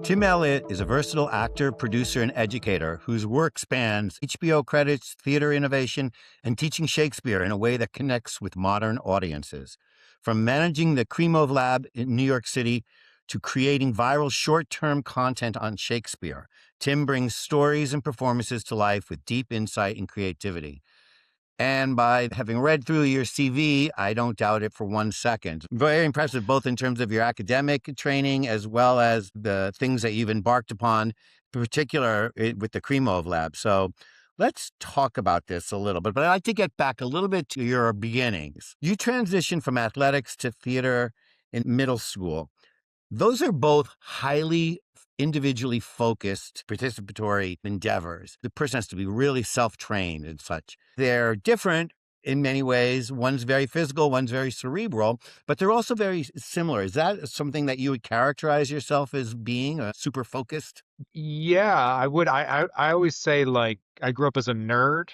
Tim Eliot is a versatile actor, producer, and educator whose work spans HBO credits, theater innovation, and teaching Shakespeare in a way that connects with modern audiences. From managing the Krymov Lab in New York City to creating viral short-term content on Shakespeare, Tim brings stories and performances to life with deep insight and creativity. And by having read through your CV, I don't doubt it for 1 second. Very impressive, both in terms of your academic training as well as the things that you've embarked upon, in particular with the Krymov Lab. So let's talk about this a little bit. But I'd like to get back a little bit to your beginnings. You transitioned from athletics to theater in middle school. Those are both highly individually focused participatory endeavors. The person has to be really self-trained and such. They're different in many ways. One's very physical, one's very cerebral, but they're also very similar. Is that something that you would characterize yourself as being super focused? Yeah, I would. I always say, like, I grew up as a nerd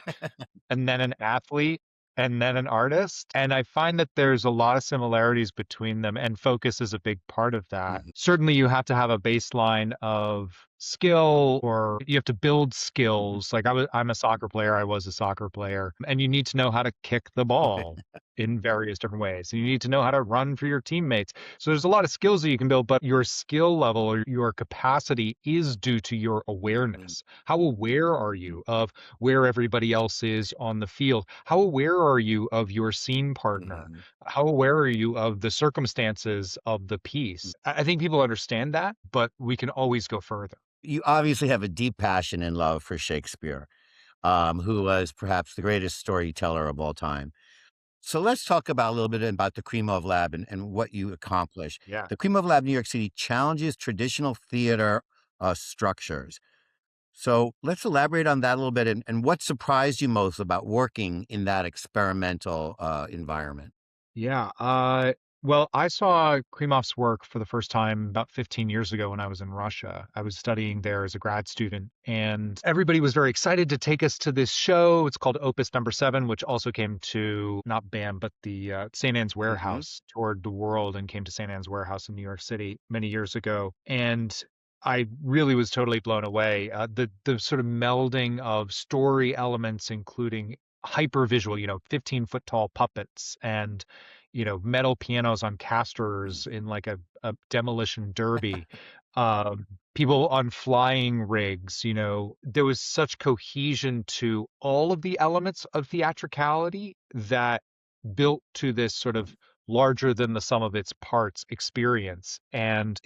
and then an athlete and then an artist. And I find that there's a lot of similarities between them, and focus is a big part of that. Mhm. Certainly, you have to have a baseline of skill, or you have to build Mhm. skills. Like I'm a soccer player, I was a soccer player, and you need to know how to kick the ball in various different ways. And you need to know how to run for your teammates. So there's a lot of skills that you can build, but your skill level or your capacity is due to your Mhm. awareness. How aware are you of where everybody else is on the field? How aware are you of your scene partner? Mhm. How aware are you of the circumstances of the piece? I think people understand that, but we can always go further. You obviously have a deep passion and love for Shakespeare, who was perhaps the greatest storyteller of all time. So let's talk about a little bit about the Krymov Lab and what you accomplish. Yeah. The Krymov Lab New York City challenges traditional theater structures. So let's elaborate on that a little bit and what surprised you most about working in that experimental environment. Yeah. Well, I saw Krymov's work for the first time about 15 years ago when I was in Russia. I was studying there as a grad student, and everybody was very excited to take us to this show. It's called Opus Number Seven, which also came to not BAM, but the St. Anne's Hmm. Warehouse, toured the world and came to St. Anne's Warehouse in New York City many years ago. And I really was totally blown away. The sort of melding of story elements, including hyper visual, 15-foot tall puppets and metal pianos on casters in like a demolition derby, people on flying rigs. There was such cohesion to all of the elements of theatricality that built to this sort of larger than the sum of its parts experience. And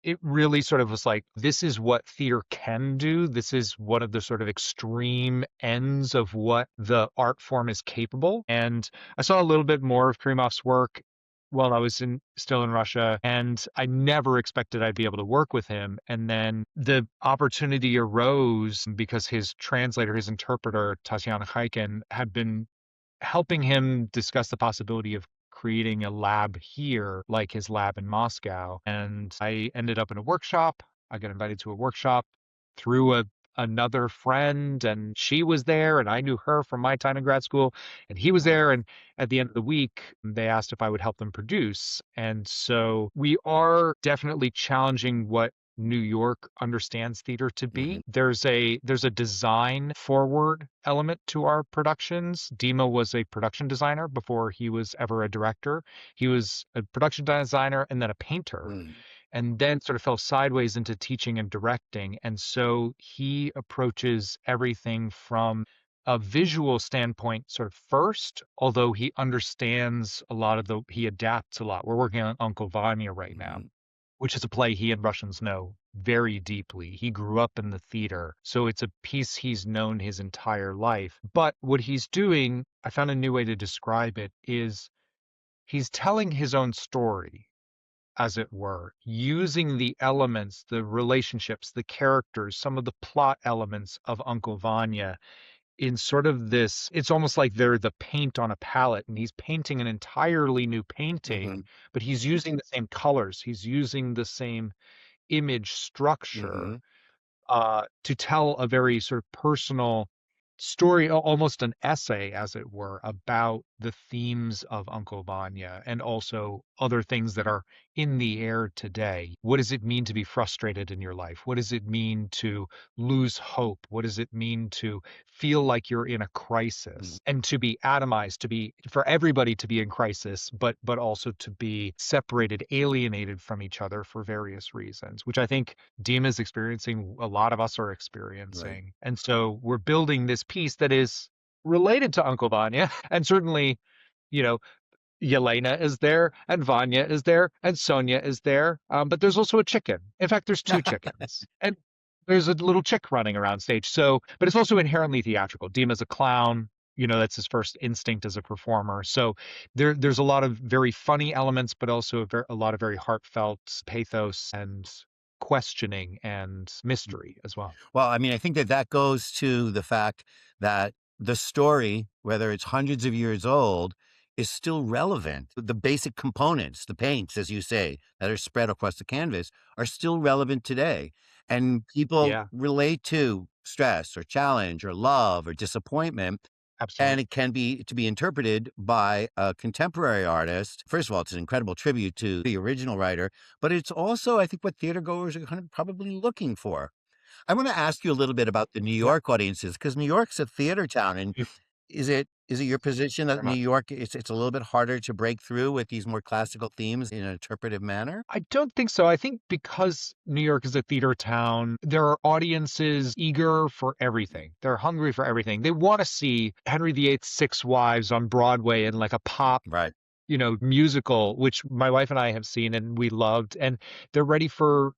it really sort of was like, this is what theater can do. This is one of the sort of extreme ends of what the art form is capable. And I saw a little bit more of Krymov's work while I was still in Russia, and I never expected I'd be able to work with him. And then the opportunity arose because his translator, his interpreter, Tatiana Haikin, had been helping him discuss the possibility of creating a lab here, like his lab in Moscow. And I ended up in a workshop. I got invited to a workshop through another friend, and she was there, and I knew her from my time in grad school, and he was there. And at the end of the week, they asked if I would help them produce. And so we are definitely challenging what New York understands theater to Hmm. be. There's a design forward element to our productions. Dima was a production designer before he was ever a director. He was a production designer and then a painter, and then sort of fell sideways into teaching and directing. And so he approaches everything from a visual standpoint sort of first, although he understands he adapts a lot. We're working on Uncle Vanya right now, Hmm. which is a play he and Russians know very deeply. He grew up in the theater, so it's a piece he's known his entire life. But what he's doing, I found a new way to describe it, is he's telling his own story, as it were, using the elements, the relationships, the characters, some of the plot elements of Uncle Vanya in sort of this, it's almost like they're the paint on a palette, and he's painting an entirely new Hmm. painting, but he's using the same colors, he's using the same image structure Hmm. to tell a very sort of personal story, almost an essay, as it were, about the themes of Uncle Vanya and also other things that are in the air today. What does it mean to be frustrated in your life? What does it mean to lose hope? What does it mean to feel like you're in a Mhm. crisis and to be atomized, to be for everybody to be in crisis, but also to be separated, alienated from each other for various reasons, which I think Dima is experiencing, a lot of us are Right. experiencing. And so we're building this piece that is related to Uncle Vanya. And certainly, you know, Yelena is there, and Vanya is there, and Sonia is there. But there's also a chicken. In fact, there's two chickens, and there's a little chick running around stage. So, but it's also inherently theatrical. Dima's a clown. That's his first instinct as a performer. So there's a lot of very funny elements, but also a lot of very heartfelt pathos and questioning and mystery as well. Well, I mean, I think that that goes to the fact that the story, whether it's hundreds of years old, is still relevant. The basic components, the paints, as you say, that are spread across the canvas are still relevant today. And people Yeah, relate to stress or challenge or love or disappointment. And absolutely. it can be to be interpreted by a contemporary artist. First of all, it's an incredible tribute to the original writer, but it's also, I think, what theater goers are kind of probably looking for. I want to ask you a little bit about the New Yeah, York audiences because New York's a theater town, and is it your position that very New much. York it's a little bit harder to break through with these more classical themes in an interpretive manner? I don't think so. I think because New York is a theater town, there are audiences eager for everything. They're hungry for everything. They want to see Henry VIII's Six Wives on Broadway in like a pop Right. musical, which my wife and I have seen and we loved. And they're ready for,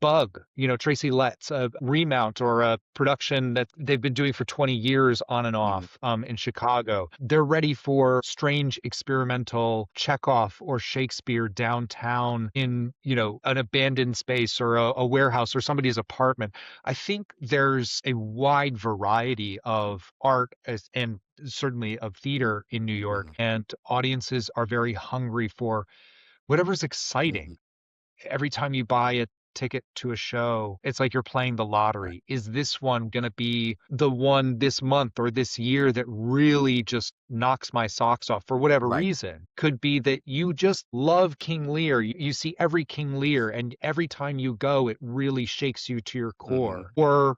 Bug, Tracy Letts, a remount or a production that they've been doing for 20 years on and Mhm. off in Chicago. They're ready for strange experimental Chekhov or Shakespeare downtown in, an abandoned space or a warehouse or somebody's apartment. I think there's a wide variety of art and certainly of theater in New York, Mhm. and audiences are very hungry for whatever's exciting. Mhm. Every time you buy a ticket to a show, it's like you're playing the Right. lottery. Is this one going to be the one this month or this year that really just knocks my socks off for whatever Right. reason? Could be that you just love King Lear. You see every King Lear, and every time you go, it really shakes you to your Mhm. core. Or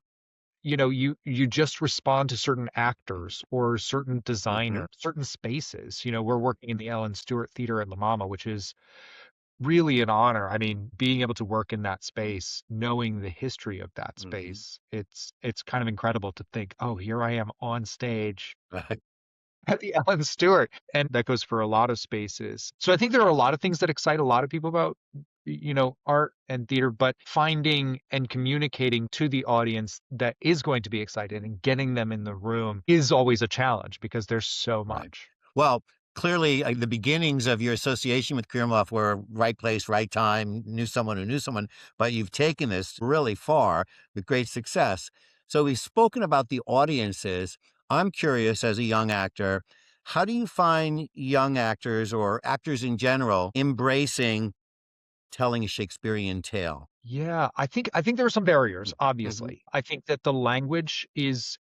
you just respond to certain actors or certain Mhm. designers, certain spaces. We're working in the Ellen Stewart Theater at La Mama, which is really an honor. I mean, being able to work in that space, knowing the history of that Mhm. space, it's kind of incredible to think, oh, here I am on stage Right. at the Ellen Stewart. And that goes for a lot of spaces. So I think there are a lot of things that excite a lot of people about, art and theater, but finding and communicating to the audience that is going to be excited and getting them in the room is always a challenge because there's so Right. much. Well, clearly, the beginnings of your association with Krymov were right place, right time, knew someone who knew someone, but you've taken this really far with great success. So we've spoken about the audiences. I'm curious, as a young actor, how do you find young actors or actors in general embracing telling a Shakespearean tale? Yeah, I think there are some barriers, Mhm. obviously. I think that the language is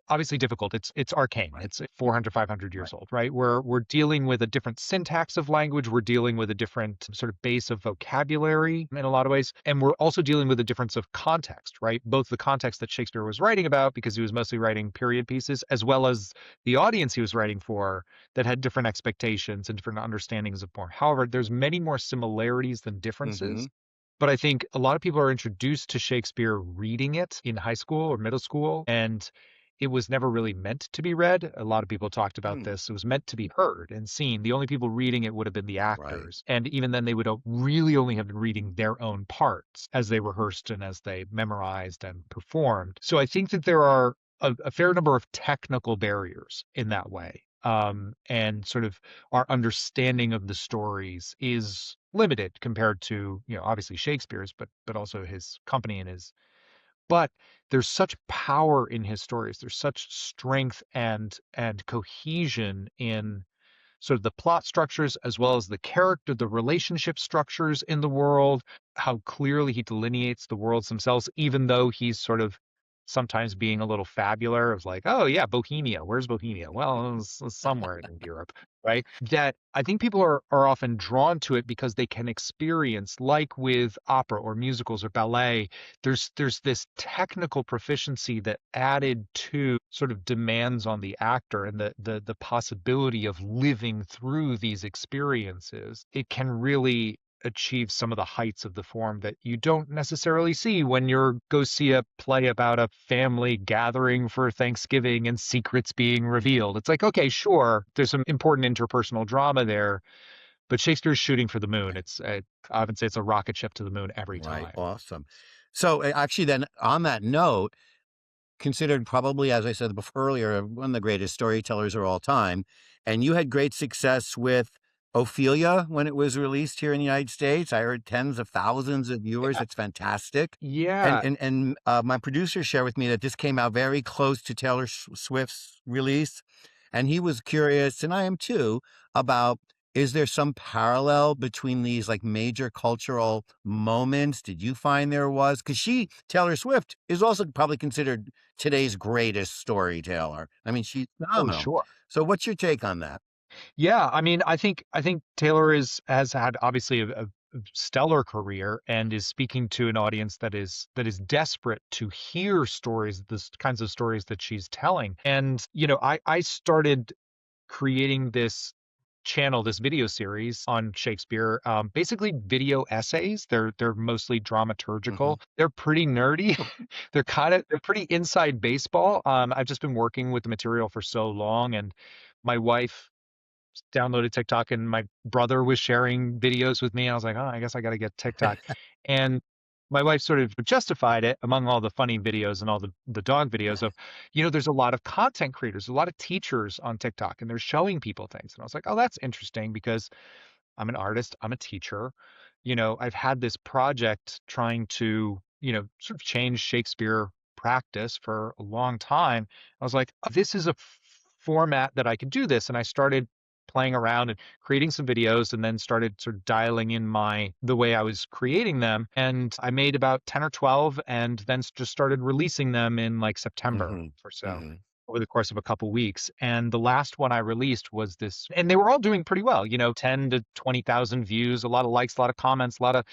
obviously difficult. It's arcane. Right. It's 400, 500 Right. years old, right? We're dealing with a different syntax of language. We're dealing with a different sort of base of vocabulary in a lot of ways. And we're also dealing with a difference of context, right? Both the context that Shakespeare was writing about because he was mostly writing period pieces, as well as the audience he was writing for that had different expectations and different understandings of more. However, there's many more similarities than differences, Mhm. but I think a lot of people are introduced to Shakespeare reading it in high school or middle school, and it was never really meant to be read. A lot of people talked about Hmm. this. It was meant to be heard and seen. The only people reading it would have been the Right. actors. And even then, they would really only have been reading their own parts as they rehearsed and as they memorized and performed. So I think that there are a fair number of technical barriers in that way. And sort of our understanding of the stories is limited compared to, obviously Shakespeare's, but also his company and his. But there's such power in his stories. There's such strength and cohesion in sort of the plot structures as well as the character, the relationship structures in the world, how clearly he delineates the worlds themselves, even though he's sort of sometimes being a little fabular of like, oh yeah, Bohemia. Where's Bohemia? Well, it's somewhere in Europe, right? That I think people are often drawn to it because they can experience, like with opera or musicals or ballet, there's this technical proficiency that added to sort of demands on the actor and the possibility of living through these experiences. It can really achieve some of the heights of the form that you don't necessarily see when you're go see a play about a family gathering for Thanksgiving and secrets being revealed. It's like, okay, sure, there's some important interpersonal drama there, but Shakespeare's shooting for the moon. I often say it's a rocket ship to the moon every Right. time. Awesome. So actually, then on that note, considered probably, as I said before earlier, one of the greatest storytellers of all time. And you had great success with Ophelia when it was released here in the United States. I heard tens of thousands of viewers. Yeah. It's fantastic. And Yeah. my producer shared with me that this came out very close to Taylor Swift's release, and he was curious, and I am too, about is there some parallel between these like major cultural moments? Did you find there was? Because Taylor Swift, is also probably considered today's greatest storyteller. I mean, she's Oh, phenomenal. sure. So what's your take on that? Yeah, I mean, I think Taylor is has had obviously a stellar career and is speaking to an audience that is desperate to hear stories, the kinds of stories that she's telling. And I started creating this channel, this video series on Shakespeare, basically video essays. They're mostly Hmm. dramaturgical. They're pretty nerdy. They're pretty inside baseball. I've just been working with the material for so long, and my wife downloaded TikTok and my brother was sharing videos with me. I was like, oh, I guess I got to get TikTok. And my wife sort of justified it among all the funny videos and all the dog videos of, there's a lot of content creators, a lot of teachers on TikTok, and they're showing people things. And I was like, oh, that's interesting because I'm an artist, I'm a teacher. I've had this project trying to, sort of change Shakespeare practice for a long time. I was like, "Oh, this is a format that I could do this." And I started playing around and creating some videos and then started sort of dialing in the way I was creating them. And I made about 10 or 12 and then just started releasing them in like September Hmm. or so Hmm. over the course of a couple weeks. And the last one I released was this, and they were all doing pretty well, 10 to 20,000 views, a lot of likes, a lot of comments, a lot of,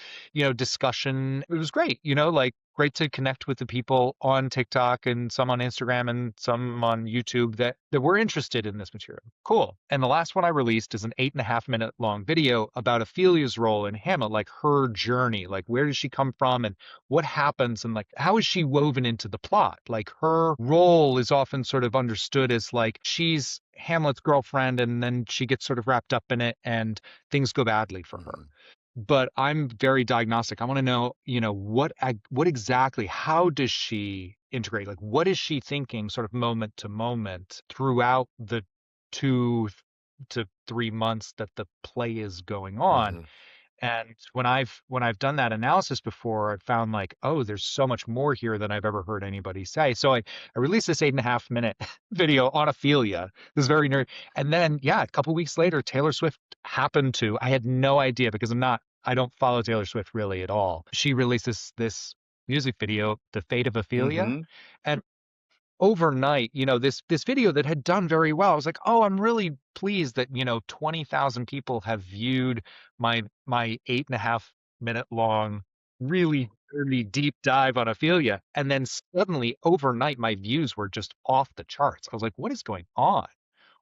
discussion. It was great, like great to connect with the people on TikTok and some on Instagram and some on YouTube that were interested in this material. Cool. And the last one I released is an 8.5 minute long video about Ophelia's role in Hamlet, like her journey, like where does she come from and what happens and like how is she woven into the plot? Like her role is often sort of understood as like she's Hamlet's girlfriend and then she gets sort of wrapped up in it and things go badly for her. Hmm. But I'm very diagnostic. I want to know, what exactly, how does she integrate? Like what is she thinking sort of moment to moment throughout the 2 to 3 months that the play is going on? Hmm. And when I've done that analysis before, I've found like, oh, there's so much more here than I've ever heard anybody say. So I released this 8.5 minute video on Ophelia. This very nerd. And then yeah, a couple weeks later, Taylor Swift happened to, I had no idea because I don't follow Taylor Swift really at all. She released this music video, The Fate of Ophelia. Hmm. And overnight, this video that had done very well. I was like, oh, I'm really pleased that, 20,000 people have viewed my 8.5 minute long, really deep dive on Ophelia. And then suddenly overnight, my views were just off the charts. I was like, what is going on?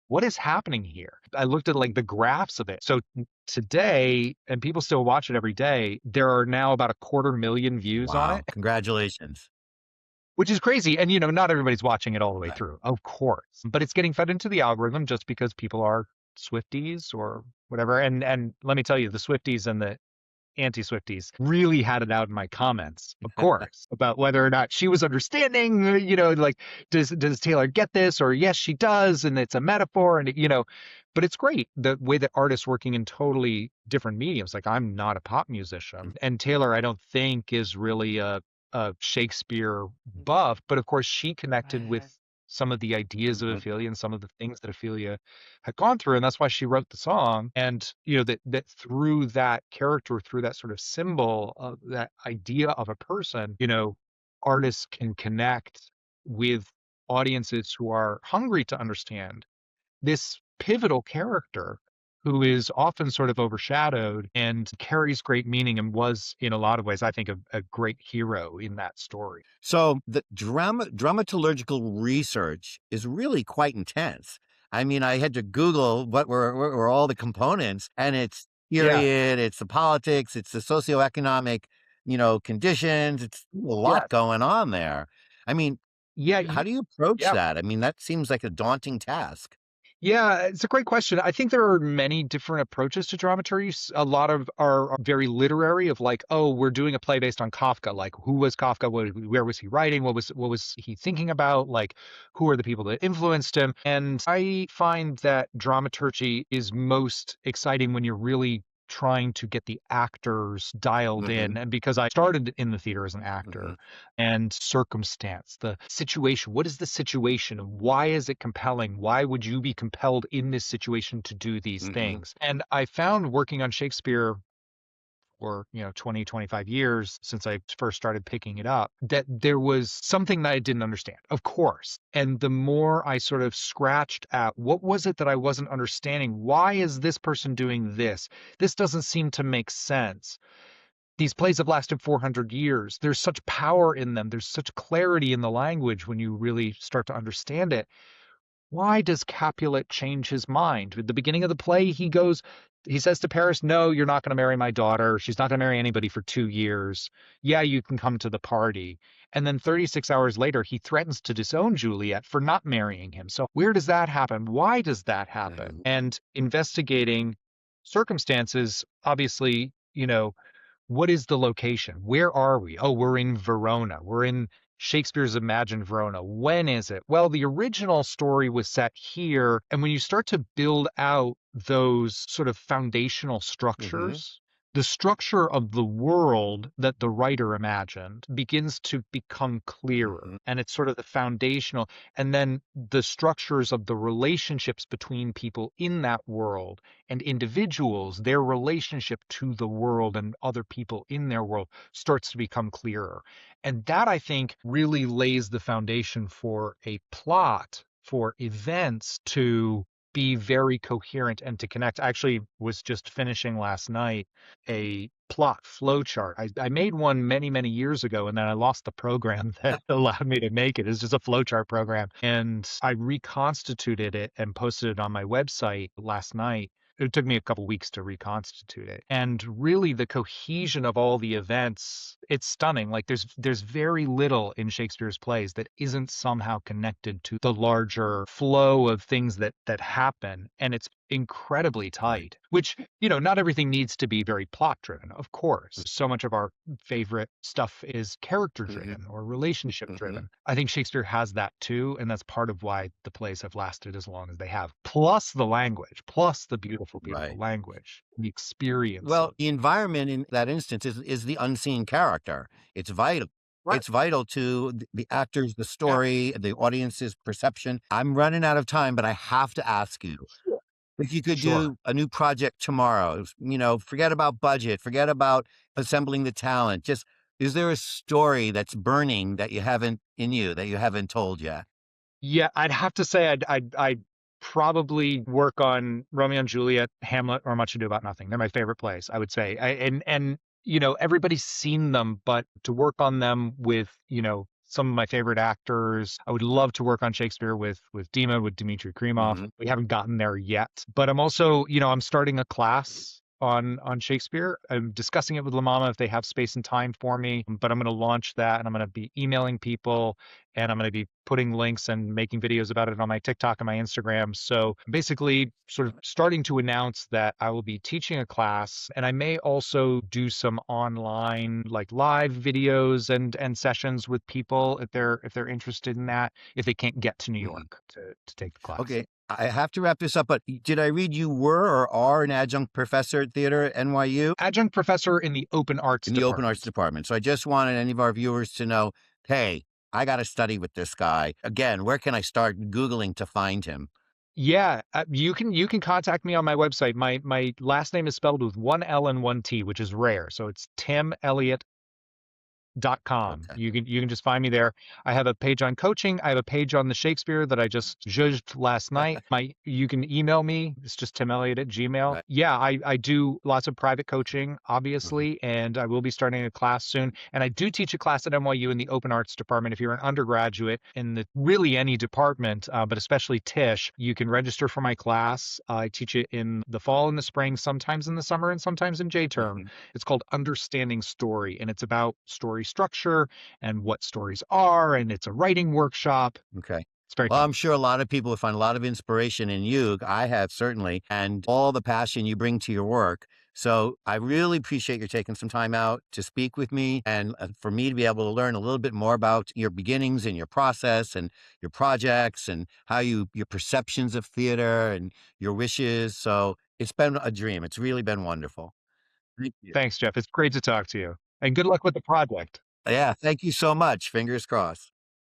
What is happening here? I looked at like the graphs of it. So today, and people still watch it every day, there are now about 250,000 views on it, Wow. Congratulations. which is crazy. And, not everybody's watching it all the way Right. through, of course, but it's getting fed into the algorithm just because people are Swifties or whatever. And let me tell you, the Swifties and the anti-Swifties really had it out in my comments, of course, about whether or not she was understanding, like, does Taylor get this? Or yes, she does. And it's a metaphor. And, but it's great the way that artists working in totally different mediums. Like I'm not a pop musician and Taylor, I don't think is really a Shakespeare buff, but of course she connected with some of the ideas of Mhm. Ophelia and some of the things that Ophelia had gone through, and that's why she wrote the song. And that through that character, through that sort of symbol of that idea of a person, artists can connect with audiences who are hungry to understand this pivotal character who is often sort of overshadowed and carries great meaning and was, in a lot of ways, I think, a great hero in that story. So the dramaturgical research is really quite intense. I mean, I had to Google what were all the components, and it's Yeah. period, it's the politics, it's the socioeconomic, conditions. It's a lot Yeah. going on there. I mean, Yeah. how do you approach Yeah. that? I mean, that seems like a daunting task. Yeah, it's a great question. I think there are many different approaches to dramaturgy. A lot of are very literary, of like, oh, we're doing a play based on Kafka. Like, who was Kafka? Where was he writing? What was he thinking about? Like, who are the people that influenced him? And I find that dramaturgy is most exciting when you're really trying to get the actors dialed in. Mhm, And because I started in the theater as an mhm, actor, and circumstance, the situation. What is the situation? Why is it compelling? Why would you be compelled in this situation to do these mhm, things? And I found working on Shakespeare for, 20, 25 years since I first started picking it up, that there was something that I didn't understand, of course. And the more I sort of scratched at what was it that I wasn't understanding? Why is this person doing this? This doesn't seem to make sense. These plays have lasted 400 years. There's such power in them. There's such clarity in the language when you really start to understand it. Why does Capulet change his mind? At the beginning of the play, he says to Paris, no, you're not going to marry my daughter. She's not going to marry anybody for 2 years. Yeah, you can come to the party. And then 36 hours later, he threatens to disown Juliet for not marrying him. So where does that happen? Why does that happen? mhm, And investigating circumstances, obviously, what is the location? Where are we? Oh, we're in Verona. We're in Shakespeare's imagined Verona. When is it? Well, the original story was set here. And when you start to build out those sort of foundational mhm, structures, the structure of the world that the writer imagined begins to become clearer. mhm, And it's sort of the foundational. And then the structures of the relationships between people in that world and individuals, their relationship to the world and other people in their world starts to become clearer. And that, I think, really lays the foundation for a plot, for events to be very coherent and to connect. I actually was just finishing last night a plot flowchart. I made one many, many years ago, and then I lost the program that allowed me to make it. It's just a flowchart program. And I reconstituted it and posted it on my website last night. It took me a couple weeks to reconstitute it. And really the cohesion of all the events, it's stunning. Like there's very little in Shakespeare's plays that isn't somehow connected to the larger flow of things that happen. And it's incredibly right, tight, which, not everything needs to be very plot driven, of course. So much of our favorite stuff is character mhm, driven or relationship mhm, driven. I think Shakespeare has that too, and that's part of why the plays have lasted as long as they have. Plus the language, plus the beautiful, beautiful right. language, the experience Well, of the environment in that instance is the unseen character. It's vital. right. It's vital to the actors, the Yeah, story, the audience's perception. I'm running out of time, but I have to ask you sure. if you could Sure. do a new project tomorrow. Forget about budget, forget about assembling the talent. Just is there a story that's burning that you haven't in you that you haven't told yet? Yeah, I'd have to say I'd probably work on Romeo and Juliet, Hamlet, or Much Ado About Nothing. They're my favorite plays, I would say. And everybody's seen them, but to work on them with, some of my favorite actors. I would love to work on Shakespeare with Dima, with Dmitry Krymov. Hmm. We haven't gotten there yet, but I'm also, I'm starting a class on Shakespeare. I'm discussing it with La Mama if they have space and time for me, but I'm going to launch that and I'm going to be emailing people and I'm going to be putting links and making videos about it on my TikTok and my Instagram. So basically, sort of starting to announce that I will be teaching a class, and I may also do some online, like live videos and sessions with people if they're interested in that, if they can't get to New Hmm. York to take the class. Okay, I have to wrap this up, but did I read you were or are an adjunct professor at theater at NYU Adjunct professor in the open arts in the open arts department. department? So I just wanted any of our viewers to know, hey, I got to study with this guy. Again, where can I start Googling to find him? Yeah, you can contact me on my website. My last name is spelled with one L and one T, which is rare. So it's Tim Eliot com. Okay. You can just find me there. I have a page on coaching. I have a page on the Shakespeare that I just judged last night. You can email me. It's just Tim Eliot at Gmail. Right. Yeah, I do lots of private coaching, Mhm. obviously, and I will be starting a class soon. And I do teach a class at NYU in the open arts department. If you're an undergraduate in really any department, but especially Tisch, you can register for my class. I teach it in the fall and the spring, sometimes in the summer, and sometimes in J term. Mhm. It's called Understanding Story, and it's about story structure and what stories are, and it's a writing workshop. Okay. It's very Well, fun. I'm sure a lot of people would find a lot of inspiration in you. I have certainly, and all the passion you bring to your work. So I really appreciate you taking some time out to speak with me and for me to be able to learn a little bit more about your beginnings and your process and your projects and how your perceptions of theater and your wishes. So it's been a dream. It's really been wonderful. Thank you. Thanks, Jeff. It's great to talk to you. And good luck with the project. Yeah. Thank you so much. Fingers crossed.